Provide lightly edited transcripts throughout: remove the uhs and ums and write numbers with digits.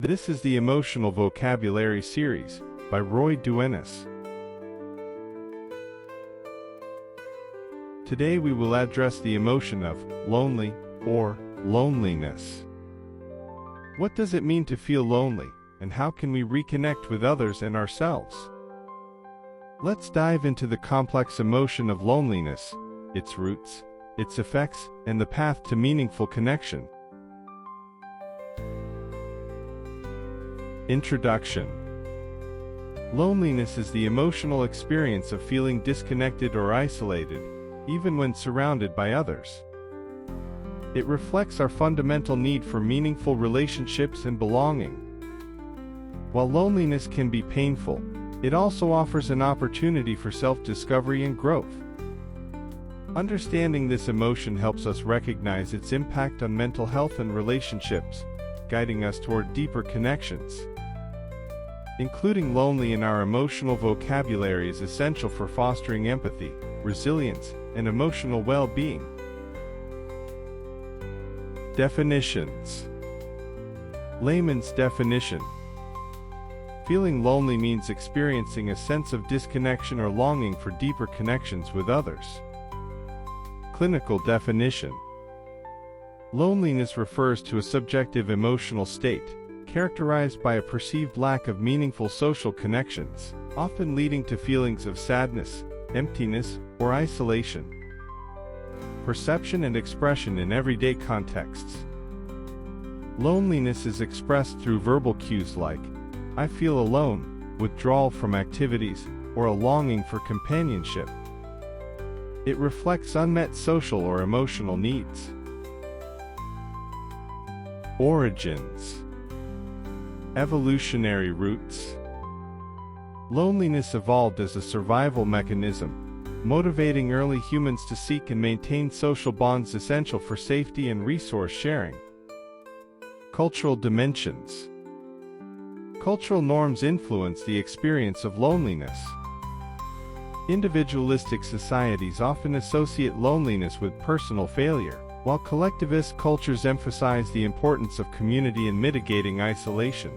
This is the Emotional Vocabulary Series by Duenas. Today we will address the emotion of lonely or loneliness. What does it mean to feel lonely, and how can we reconnect with others and ourselves? Let's dive into the complex emotion of loneliness, its roots, its effects, and the path to meaningful connection. Introduction. Loneliness is the emotional experience of feeling disconnected or isolated, even when surrounded by others. It reflects our fundamental need for meaningful relationships and belonging. While loneliness can be painful, it also offers an opportunity for self-discovery and growth. Understanding this emotion helps us recognize its impact on mental health and relationships, guiding us toward deeper connections. Including lonely in our emotional vocabulary is essential for fostering empathy, resilience, and emotional well-being. Definitions. Layman's definition. Feeling lonely means experiencing a sense of disconnection or longing for deeper connections with others. Clinical definition. Loneliness refers to a subjective emotional state, characterized by a perceived lack of meaningful social connections, often leading to feelings of sadness, emptiness, or isolation. Perception and expression in everyday contexts. Loneliness is expressed through verbal cues like, "I feel alone," withdrawal from activities, or a longing for companionship. It reflects unmet social or emotional needs. Origins. Evolutionary roots. Loneliness evolved as a survival mechanism, motivating early humans to seek and maintain social bonds essential for safety and resource sharing. Cultural dimensions. Cultural norms influence the experience of loneliness. Individualistic societies often associate loneliness with personal failure, while collectivist cultures emphasize the importance of community in mitigating isolation.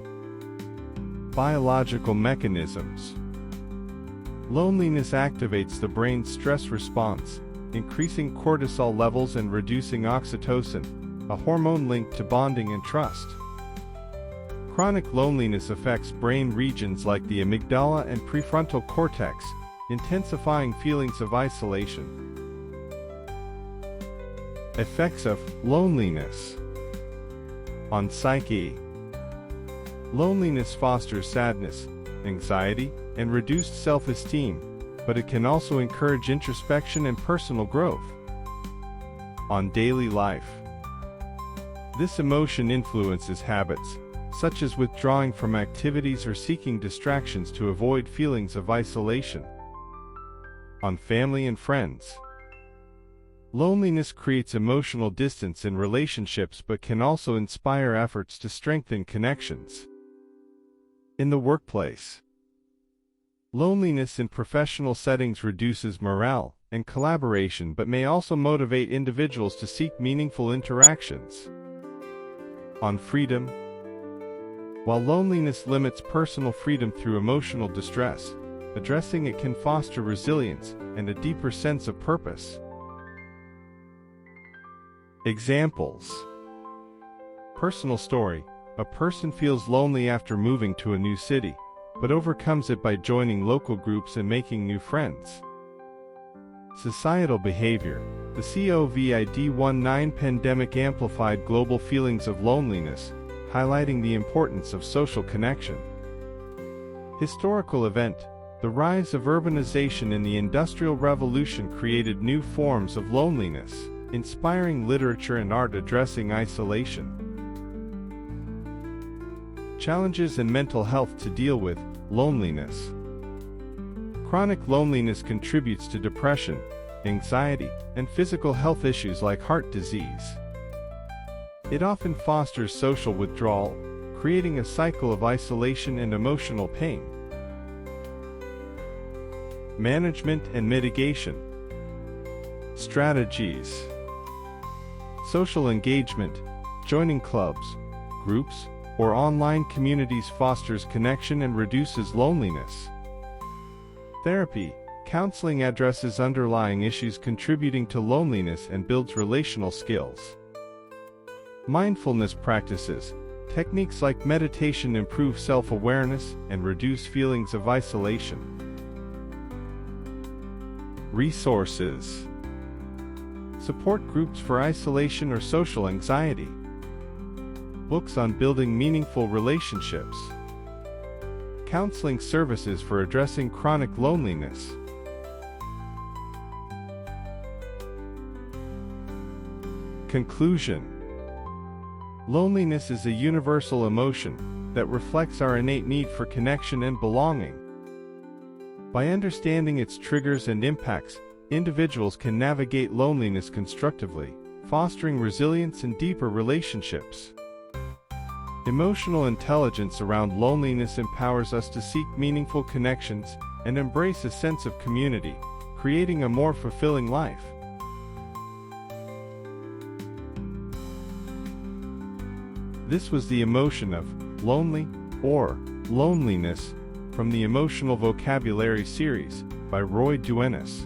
Biological mechanisms. Loneliness activates the brain's stress response, increasing cortisol levels and reducing oxytocin, a hormone linked to bonding and trust. Chronic loneliness affects brain regions like the amygdala and prefrontal cortex, intensifying feelings of isolation. Effects of loneliness on psyche. Loneliness fosters sadness, anxiety, and reduced self-esteem, but it can also encourage introspection and personal growth. On daily life. This emotion influences habits, such as withdrawing from activities or seeking distractions to avoid feelings of isolation. On family and friends. Loneliness creates emotional distance in relationships but can also inspire efforts to strengthen connections. In the workplace. Loneliness in professional settings reduces morale and collaboration but may also motivate individuals to seek meaningful interactions. On freedom. While loneliness limits personal freedom through emotional distress, addressing it can foster resilience and a deeper sense of purpose. Examples. Personal story. A person feels lonely after moving to a new city, but overcomes it by joining local groups and making new friends. Societal behavior. The COVID-19 pandemic amplified global feelings of loneliness, highlighting the importance of social connection. Historical event. The rise of urbanization in the Industrial Revolution created new forms of loneliness, inspiring literature and art addressing isolation. Challenges in mental health to deal with loneliness. Chronic loneliness contributes to depression, anxiety, and physical health issues like heart disease. It often fosters social withdrawal, creating a cycle of isolation and emotional pain. Management and mitigation. Strategies. Social engagement, joining clubs, groups, or online communities fosters connection and reduces loneliness. Therapy, counseling addresses underlying issues contributing to loneliness and builds relational skills. Mindfulness practices, techniques like meditation improve self-awareness and reduce feelings of isolation. Resources: support groups for isolation or social anxiety. Books on building meaningful relationships. Counseling services for addressing chronic loneliness. Conclusion: loneliness is a universal emotion that reflects our innate need for connection and belonging. By understanding its triggers and impacts, individuals can navigate loneliness constructively, fostering resilience and deeper relationships. Emotional intelligence around loneliness empowers us to seek meaningful connections and embrace a sense of community, creating a more fulfilling life. This was the emotion of lonely or loneliness from the Emotional Vocabulary series by Duenas.